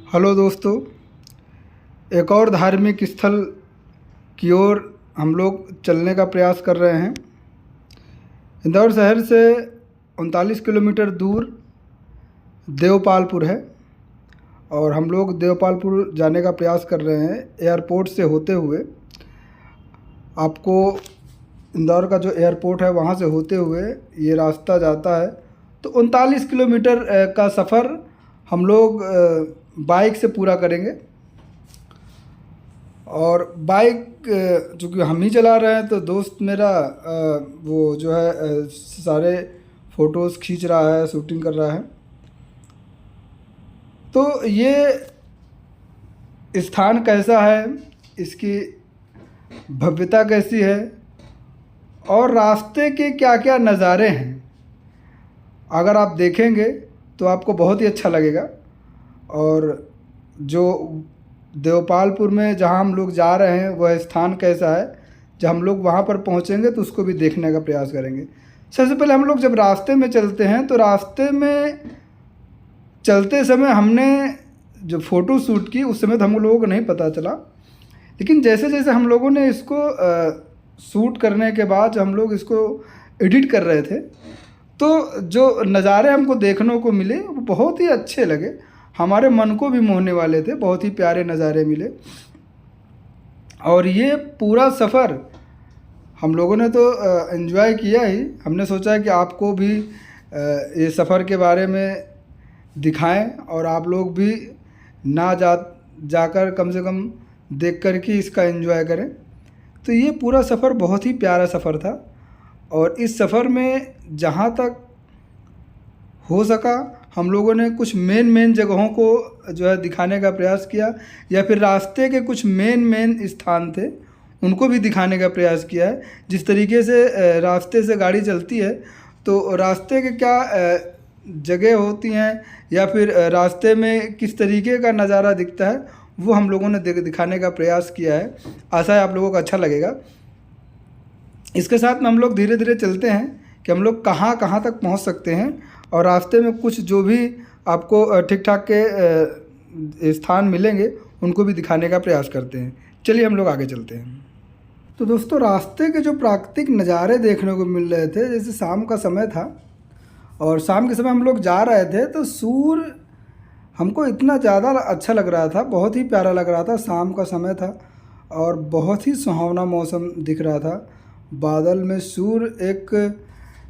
Hello दोस्तों, एक और धार्मिक स्थल की ओर हम लोग चलने का प्रयास कर रहे हैं। इंदौर शहर से 39 किलोमीटर दूर देवपालपुर है और हम लोग देवपालपुर जाने का प्रयास कर रहे हैं। एयरपोर्ट से होते हुए आपको इंदौर का जो एयरपोर्ट है वहाँ से होते हुए ये रास्ता जाता है। तो 39 किलोमीटर का सफ़र हम लोग बाइक से पूरा करेंगे। और बाइक चूँकि हम ही चला रहे हैं तो दोस्त मेरा वो जो है सारे फ़ोटोज़ खींच रहा है, शूटिंग कर रहा है। तो ये स्थान कैसा है, इसकी भव्यता कैसी है और रास्ते के क्या क्या नज़ारे हैं, अगर आप देखेंगे तो आपको बहुत ही अच्छा लगेगा। और जो देवपालपुर में जहाँ हम लोग जा रहे हैं वह स्थान कैसा है, जब हम लोग वहाँ पर पहुँचेंगे तो उसको भी देखने का प्रयास करेंगे। सबसे पहले हम लोग जब रास्ते में चलते हैं तो रास्ते में चलते समय हमने जो फ़ोटो शूट की उस समय तो हम लोगों को नहीं पता चला, लेकिन जैसे जैसे हम लोगों ने इसको शूट करने के बाद जब हम लोग इसको एडिट कर रहे थे तो जो नज़ारे हमको देखने को मिले वो बहुत ही अच्छे लगे, हमारे मन को भी मोहने वाले थे, बहुत ही प्यारे नज़ारे मिले। और ये पूरा सफ़र हम लोगों ने तो एंजॉय किया ही। हमने सोचा कि आपको भी ये सफ़र के बारे में दिखाएं और आप लोग भी जाकर कम से कम देख कर के इसका एंजॉय करें। तो ये पूरा सफ़र बहुत ही प्यारा सफ़र था और इस सफ़र में जहाँ तक हो सका हम लोगों ने कुछ मेन जगहों को जो है दिखाने का प्रयास किया, या फिर रास्ते के कुछ मेन स्थान थे उनको भी दिखाने का प्रयास किया है। जिस तरीके से रास्ते से गाड़ी चलती है तो रास्ते के क्या जगह होती हैं या फिर रास्ते में किस तरीके का नज़ारा दिखता है वो हम लोगों ने दिखाने का प्रयास किया है। आशा है आप लोगों को अच्छा लगेगा। इसके साथ में हम लोग धीरे धीरे चलते हैं कि हम लोग कहाँ कहाँ तक पहुँच सकते हैं और रास्ते में कुछ जो भी आपको ठीक ठाक के स्थान मिलेंगे उनको भी दिखाने का प्रयास करते हैं। चलिए हम लोग आगे चलते हैं। तो दोस्तों, रास्ते के जो प्राकृतिक नज़ारे देखने को मिल रहे थे, जैसे शाम का समय था और शाम के समय हम लोग जा रहे थे तो सूर्य हमको इतना ज़्यादा अच्छा लग रहा था, बहुत ही प्यारा लग रहा था। शाम का समय था और बहुत ही सुहावना मौसम दिख रहा था। बादल में सूर्य एक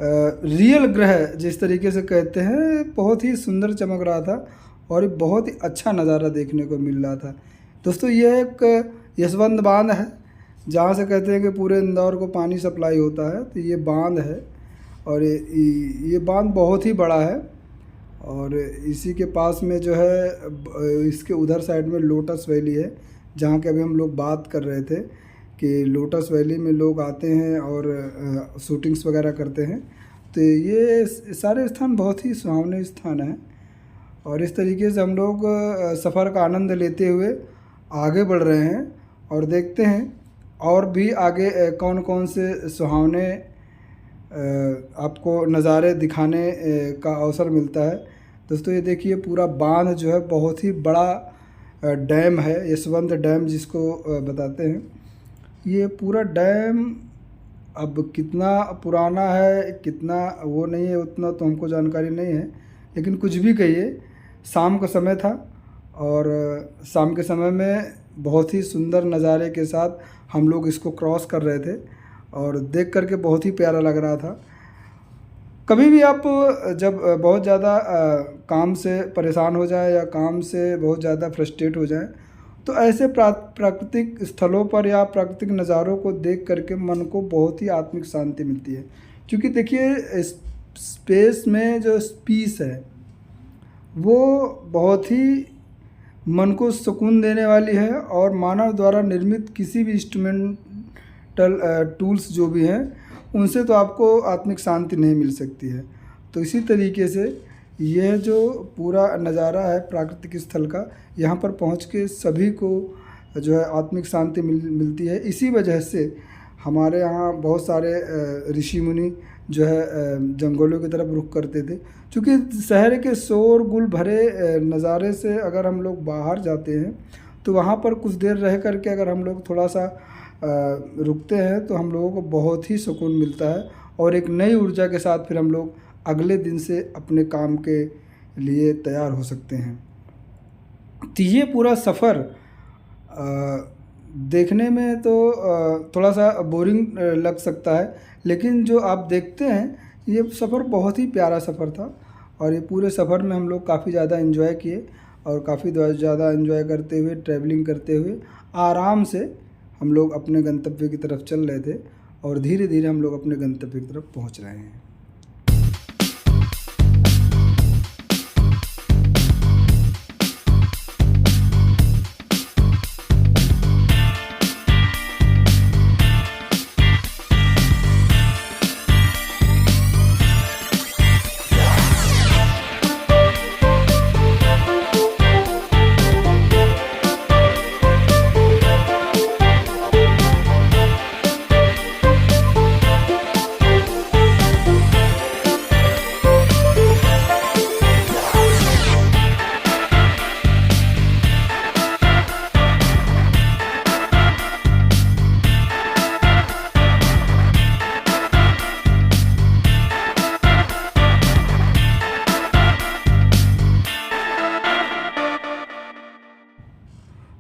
रियल ग्रह जिस तरीके से कहते हैं बहुत ही सुंदर चमक रहा था और एक बहुत ही अच्छा नज़ारा देखने को मिल रहा था। दोस्तों, ये एक यशवंत बांध है जहाँ से कहते हैं कि पूरे इंदौर को पानी सप्लाई होता है। तो ये बांध है और ये बांध बहुत ही बड़ा है और इसी के पास में जो है इसके उधर साइड में लोटस वैली है, जहाँ के अभी हम लोग बात कर रहे थे कि लोटस वैली में लोग आते हैं और शूटिंग्स वगैरह करते हैं। तो ये सारे स्थान बहुत ही सुहावने स्थान हैं और इस तरीके से हम लोग सफ़र का आनंद लेते हुए आगे बढ़ रहे हैं और देखते हैं और भी आगे कौन कौन से सुहावने आपको नज़ारे दिखाने का अवसर मिलता है। दोस्तों, ये देखिए पूरा बांध जो है बहुत ही बड़ा डैम है, यशवंत डैम जिसको बताते हैं। ये पूरा डैम अब कितना पुराना है कितना वो नहीं है, उतना तो हमको जानकारी नहीं है, लेकिन कुछ भी कहिए शाम का समय था और शाम के समय में बहुत ही सुंदर नज़ारे के साथ हम लोग इसको क्रॉस कर रहे थे और देख करके बहुत ही प्यारा लग रहा था। कभी भी आप जब बहुत ज़्यादा काम से परेशान हो जाए या काम से बहुत ज़्यादा फ्रस्ट्रेट हो जाए तो ऐसे प्राकृतिक स्थलों पर या प्राकृतिक नज़ारों को देख करके मन को बहुत ही आत्मिक शांति मिलती है। क्योंकि देखिए स्पेस में जो पीस है वो बहुत ही मन को सुकून देने वाली है और मानव द्वारा निर्मित किसी भी इंस्ट्रूमेंटल टूल्स जो भी हैं उनसे तो आपको आत्मिक शांति नहीं मिल सकती है। तो इसी तरीके से यह जो पूरा नज़ारा है प्राकृतिक स्थल का, यहाँ पर पहुँच के सभी को जो है आत्मिक शांति मिलती है। इसी वजह से हमारे यहाँ बहुत सारे ऋषि मुनि जो है जंगलों की तरफ रुख करते थे। क्योंकि शहर के शोरगुल भरे नज़ारे से अगर हम लोग बाहर जाते हैं तो वहाँ पर कुछ देर रह कर के अगर हम लोग थोड़ा सा रुकते हैं तो हम लोगों को बहुत ही सुकून मिलता है और एक नई ऊर्जा के साथ फिर हम लोग अगले दिन से अपने काम के लिए तैयार हो सकते हैं। तो ये पूरा सफ़र देखने में तो थोड़ा सा बोरिंग लग सकता है, लेकिन जो आप देखते हैं ये सफ़र बहुत ही प्यारा सफ़र था और ये पूरे सफ़र में हम लोग काफ़ी ज़्यादा एंजॉय किए और काफ़ी ज़्यादा एंजॉय करते हुए ट्रैवलिंग करते हुए आराम से हम लोग अपने गंतव्य की तरफ चल रहे थे और धीरे धीरे हम लोग अपने गंतव्य की तरफ पहुंच रहे हैं।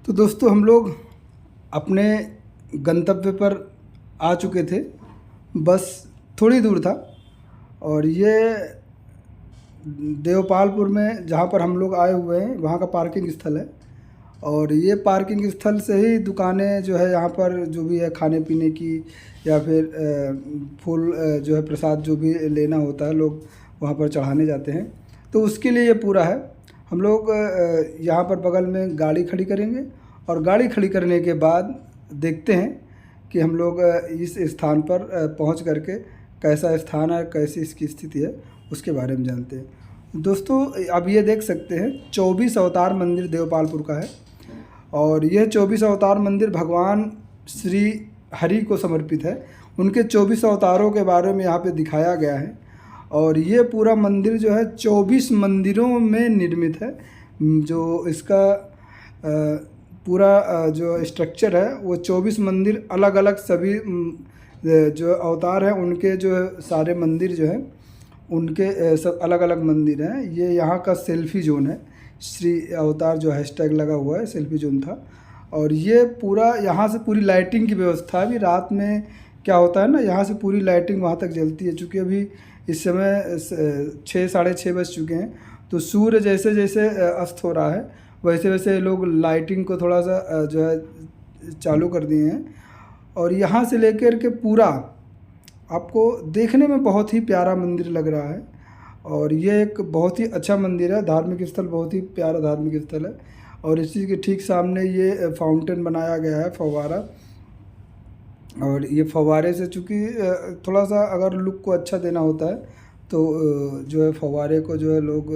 तो दोस्तों हम लोग अपने गंतव्य पर आ चुके थे, बस थोड़ी दूर था और ये देवपालपुर में जहाँ पर हम लोग आए हुए हैं वहाँ का पार्किंग स्थल है और ये पार्किंग स्थल से ही दुकानें जो है यहाँ पर जो भी है खाने पीने की या फिर फूल जो है प्रसाद जो भी लेना होता है लोग वहाँ पर चढ़ाने जाते हैं। तो उसके लिए ये पूरा है। हम लोग यहाँ पर बगल में गाड़ी खड़ी करेंगे और गाड़ी खड़ी करने के बाद देखते हैं कि हम लोग इस स्थान पर पहुँच करके कैसा स्थान है, कैसी इसकी स्थिति है, उसके बारे में जानते हैं। दोस्तों अब ये देख सकते हैं 24 अवतार मंदिर देवपालपुर का है और यह 24 अवतार मंदिर भगवान श्री हरि को समर्पित है। उनके 24 अवतारों के बारे में यहाँ पे दिखाया गया है और ये पूरा मंदिर जो है 24 मंदिरों में निर्मित है। जो इसका पूरा जो स्ट्रक्चर है वो 24 मंदिर अलग अलग सभी जो अवतार हैं उनके जो सारे मंदिर जो हैं उनके सब अलग अलग मंदिर हैं। ये यहाँ का सेल्फी जोन है, श्री अवतार जो हैशटैग लगा हुआ है सेल्फी जोन था और ये पूरा यहाँ से पूरी लाइटिंग की व्यवस्था भी रात में क्या होता है ना, यहाँ से पूरी लाइटिंग वहाँ तक जलती है। चूँकि अभी इस समय 6 साढ़े 6 बज चुके हैं तो सूर्य जैसे जैसे अस्त हो रहा है वैसे वैसे लोग लाइटिंग को थोड़ा सा जो है चालू कर दिए हैं और यहाँ से लेकर के पूरा आपको देखने में बहुत ही प्यारा मंदिर लग रहा है और ये एक बहुत ही अच्छा मंदिर है, धार्मिक स्थल, बहुत ही प्यारा धार्मिक स्थल है। और इसी के ठीक सामने ये फाउंटेन बनाया गया है, फव्वारा, और ये फव्वारे से चूँकि थोड़ा सा अगर लुक को अच्छा देना होता है तो जो है फव्वारे को जो है लोग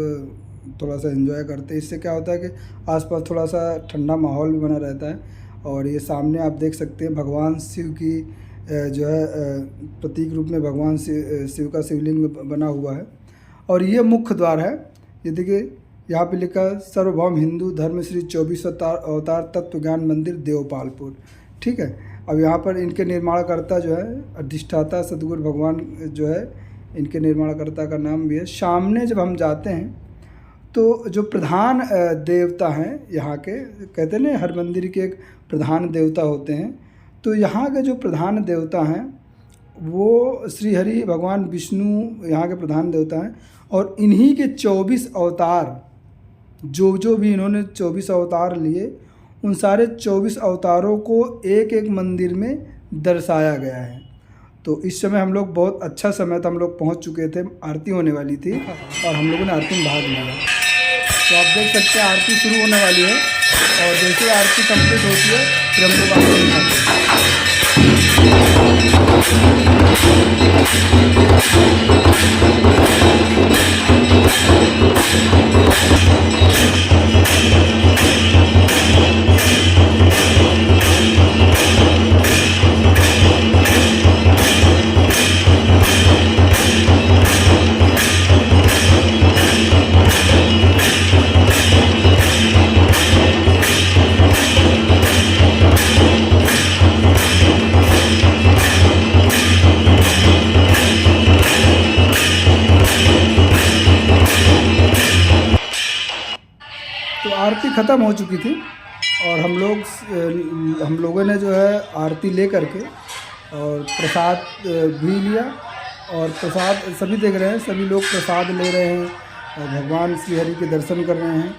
थोड़ा सा एंजॉय करते हैं। इससे क्या होता है कि आसपास थोड़ा सा ठंडा माहौल भी बना रहता है। और ये सामने आप देख सकते हैं भगवान शिव की जो है प्रतीक रूप में भगवान शिव का शिवलिंग बना हुआ है और ये मुख्य द्वार है। ये देखिए यहाँ पे लिखा सर्वभौम हिंदू धर्म श्री 24 अवतार तत्व ज्ञान मंदिर देवपालपुर। ठीक है, अब यहाँ पर इनके निर्माणकर्ता जो है अधिष्ठाता सदगुरु भगवान जो है, इनके निर्माणकर्ता का नाम भी है। सामने जब हम जाते हैं तो जो प्रधान देवता हैं यहाँ के, कहते हैं ना हर मंदिर के एक प्रधान देवता होते हैं, तो यहाँ के जो प्रधान देवता हैं वो श्री हरि भगवान विष्णु यहाँ के प्रधान देवता हैं। और इन्हीं के 24 अवतार जो भी इन्होंने 24 अवतार लिए, उन सारे 24 अवतारों को एक एक मंदिर में दर्शाया गया है। तो इस समय हम लोग बहुत अच्छा समय था, हम लोग पहुंच चुके थे, आरती होने वाली थी और हम लोगों ने आरती में भाग लिया। तो आप देख सकते हैं आरती शुरू होने वाली है और जैसे आरती कंप्लीट होती है फिर हम लोग आरती दिखाते हैं। तो आरती ख़त्म हो चुकी थी और हम लोगों ने जो है आरती ले करके और प्रसाद भी लिया। और प्रसाद सभी देख रहे हैं, सभी लोग प्रसाद ले रहे हैं और भगवान श्री हरि के दर्शन कर रहे हैं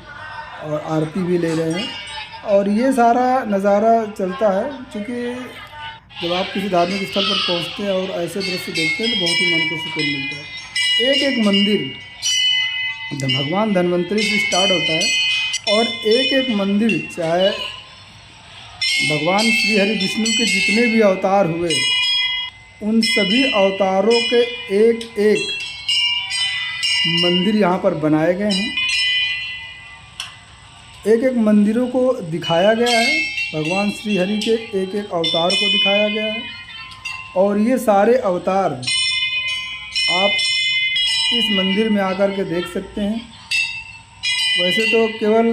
और आरती भी ले रहे हैं। और ये सारा नज़ारा चलता है, क्योंकि जब आप किसी धार्मिक स्थल पर पहुंचते हैं और ऐसे दृश्य देखते हैं तो बहुत ही मन को सुकून मिलता है। एक एक मंदिर भगवान धन्वंतरी से स्टार्ट होता है और एक एक मंदिर, चाहे भगवान श्री हरि विष्णु के जितने भी अवतार हुए उन सभी अवतारों के एक एक मंदिर यहाँ पर बनाए गए हैं। एक एक मंदिरों को दिखाया गया है, भगवान श्री हरि के एक एक अवतार को दिखाया गया है। और ये सारे अवतार आप इस मंदिर में आकर के देख सकते हैं। वैसे तो केवल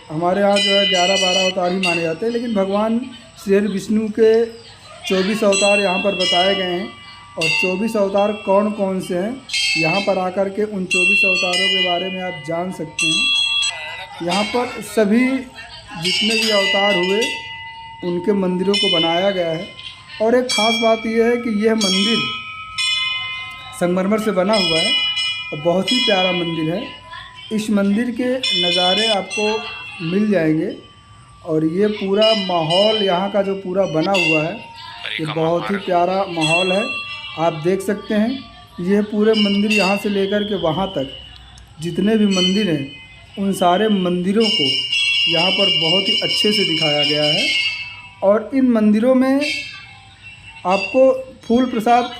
हमारे यहाँ जो है 11-12 अवतार ही माने जाते हैं, लेकिन भगवान श्री हरि विष्णु के 24 अवतार यहाँ पर बताए गए हैं। और 24 अवतार कौन कौन से हैं, यहाँ पर आकर के उन 24 अवतारों के बारे में आप जान सकते हैं। यहाँ पर सभी जितने भी अवतार हुए उनके मंदिरों को बनाया गया है। और एक ख़ास बात यह है कि यह मंदिर संगमरमर से बना हुआ है और बहुत ही प्यारा मंदिर है। इस मंदिर के नज़ारे आपको मिल जाएंगे और ये पूरा माहौल यहाँ का जो पूरा बना हुआ है ये बहुत ही प्यारा माहौल है। आप देख सकते हैं यह पूरे मंदिर यहाँ से लेकर के वहाँ तक जितने भी मंदिर हैं उन सारे मंदिरों को यहाँ पर बहुत ही अच्छे से दिखाया गया है। और इन मंदिरों में आपको फूल प्रसाद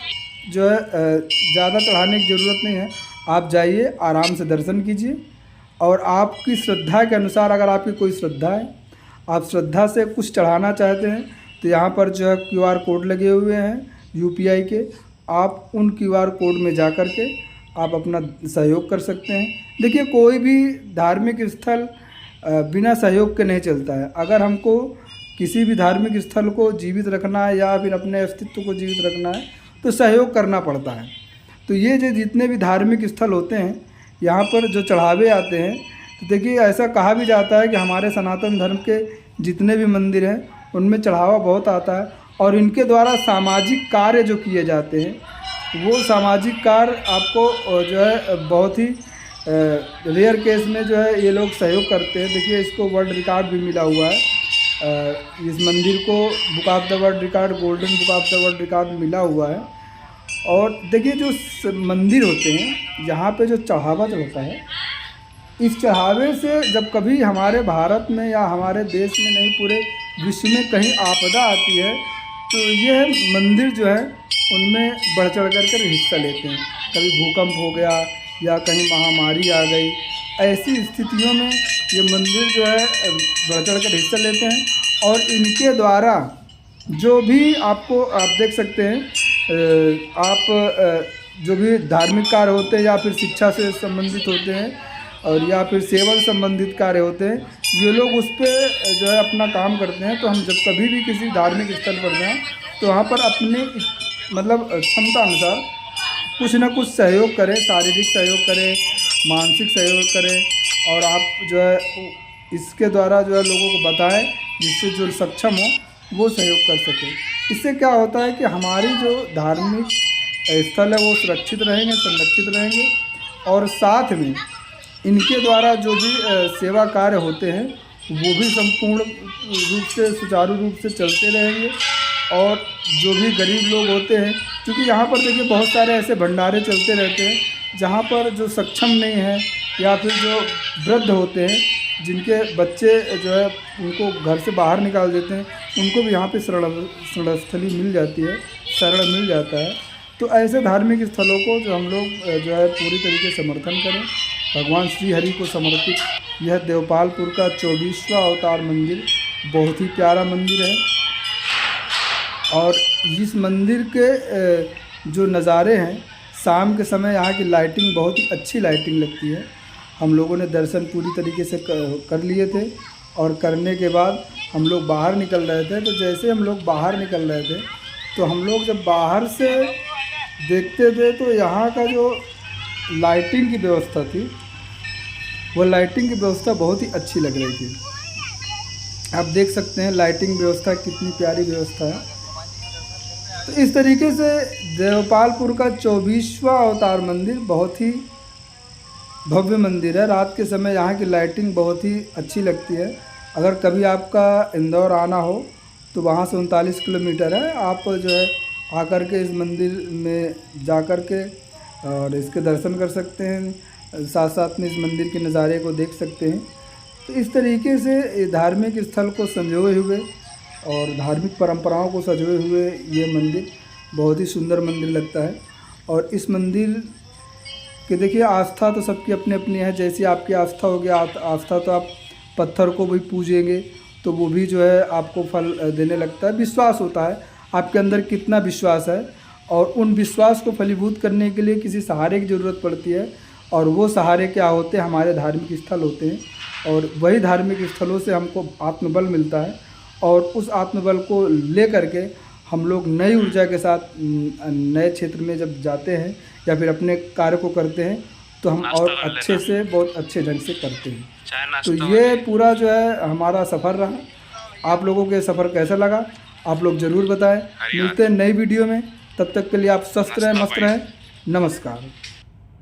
जो है ज़्यादा चढ़ाने की ज़रूरत नहीं है। आप जाइए, आराम से दर्शन कीजिए और आपकी श्रद्धा के अनुसार, अगर आपकी कोई श्रद्धा है, आप श्रद्धा से कुछ चढ़ाना चाहते हैं तो यहाँ पर जो है QR कोड लगे हुए हैं UPI के। आप उन QR कोड में जा कर के आप अपना सहयोग कर सकते हैं। देखिए, कोई भी धार्मिक स्थल बिना सहयोग के नहीं चलता है। अगर हमको किसी भी धार्मिक स्थल को जीवित रखना है या फिर अपने अस्तित्व को जीवित रखना है तो सहयोग करना पड़ता है। तो ये जो जितने भी धार्मिक स्थल होते हैं यहाँ पर जो चढ़ावे आते हैं, तो देखिए ऐसा कहा भी जाता है कि हमारे सनातन धर्म के जितने भी मंदिर हैं उनमें चढ़ावा बहुत आता है। और इनके द्वारा सामाजिक कार्य जो किए जाते हैं वो सामाजिक कार्य आपको जो है बहुत ही रेयर केस में जो है ये लोग सहयोग करते हैं। देखिए, इसको वर्ल्ड रिकॉर्ड भी मिला हुआ है। इस मंदिर को book of the world record, golden book of the world record मिला हुआ है। और देखिए, जो मंदिर होते हैं यहाँ पे जो चढ़ावा चढ़ता है, इस चढ़ावे से जब कभी हमारे भारत में या हमारे देश में नहीं पूरे विश्व में कहीं आपदा आती है तो यह मंदिर जो है उनमें बढ़ चढ़ कर हिस्सा लेते हैं। कभी भूकंप हो गया या कहीं महामारी आ गई, ऐसी स्थितियों में ये मंदिर जो है बढ़ चढ़ कर हिस्सा लेते हैं। और इनके द्वारा जो भी आपको आप देख सकते हैं, आप जो भी धार्मिक कार्य होते हैं या फिर शिक्षा से संबंधित होते हैं और या फिर सेवा संबंधित कार्य होते हैं, ये लोग उस पर जो है अपना काम करते हैं। तो हम जब कभी भी किसी धार्मिक स्थल पर जाएं तो वहाँ पर अपने मतलब क्षमता अनुसार कुछ ना कुछ सहयोग करें, शारीरिक सहयोग करें, मानसिक सहयोग करें। और आप जो है इसके द्वारा जो है लोगों को बताएं जिससे जो सक्षम हो वो सहयोग कर सके। इससे क्या होता है कि हमारी जो धार्मिक स्थल है वो सुरक्षित रहेंगे, संरक्षित रहेंगे। और साथ में इनके द्वारा जो भी सेवा कार्य होते हैं वो भी संपूर्ण रूप से सुचारू रूप से चलते रहेंगे। और जो भी गरीब लोग होते हैं, क्योंकि यहाँ पर देखिए बहुत सारे ऐसे भंडारे चलते रहते हैं जहाँ पर जो सक्षम नहीं है या फिर जो वृद्ध होते हैं जिनके बच्चे जो है उनको घर से बाहर निकाल देते हैं, उनको भी यहाँ पे शरणस्थली मिल जाती है, शरण मिल जाता है। तो ऐसे धार्मिक स्थलों को जो हम लोग जो है पूरी तरीके से समर्थन करें। भगवान श्री हरि को समर्पित यह देवपालपुर का 24वां अवतार मंदिर बहुत ही प्यारा मंदिर है। और इस मंदिर के जो नज़ारे हैं, शाम के समय यहाँ की लाइटिंग बहुत ही अच्छी लाइटिंग लगती है। हम लोगों ने दर्शन पूरी तरीके से कर लिए थे और करने के बाद हम लोग बाहर निकल रहे थे। तो जैसे हम लोग बाहर निकल रहे थे तो हम लोग जब बाहर से देखते थे तो यहाँ का जो लाइटिंग की व्यवस्था थी वो लाइटिंग की व्यवस्था बहुत ही अच्छी लग रही थी। आप देख सकते हैं लाइटिंग व्यवस्था कितनी प्यारी व्यवस्था है। तो इस तरीके से देवपालपुर का 24वां अवतार मंदिर बहुत ही भव्य मंदिर है। रात के समय यहाँ की लाइटिंग बहुत ही अच्छी लगती है। अगर कभी आपका इंदौर आना हो तो वहाँ से 39 किलोमीटर है। आप जो है आकर के इस मंदिर में जा कर के और इसके दर्शन कर सकते हैं, साथ साथ में इस मंदिर के नज़ारे को देख सकते हैं। तो इस तरीके से धार्मिक स्थल को संजोए हुए और धार्मिक परंपराओं को सजोए हुए ये मंदिर बहुत ही सुंदर मंदिर लगता है। और इस मंदिर कि देखिए आस्था तो सबकी अपनी अपनी है। जैसी आपकी आस्था होगी, आस्था तो आप पत्थर को भी पूजेंगे तो वो भी जो है आपको फल देने लगता है। विश्वास होता है आपके अंदर कितना विश्वास है, और उन विश्वास को फलीभूत करने के लिए किसी सहारे की ज़रूरत पड़ती है। और वो सहारे क्या होते हैं? हमारे धार्मिक स्थल होते हैं। और वही धार्मिक स्थलों से हमको आत्मबल मिलता है, और उस आत्मबल को ले करके हम लोग नई ऊर्जा के साथ नए क्षेत्र में जब जाते हैं या फिर अपने कार्य को करते हैं तो हम और अच्छे से, बहुत अच्छे ढंग से करते हैं। तो ये पूरा जो है हमारा सफ़र रहा। आप लोगों के सफ़र कैसा लगा आप लोग ज़रूर बताएं। मिलते हैं नई वीडियो में, तब तक के लिए आप स्वस्थ रहें, मस्त रहें। नमस्कार।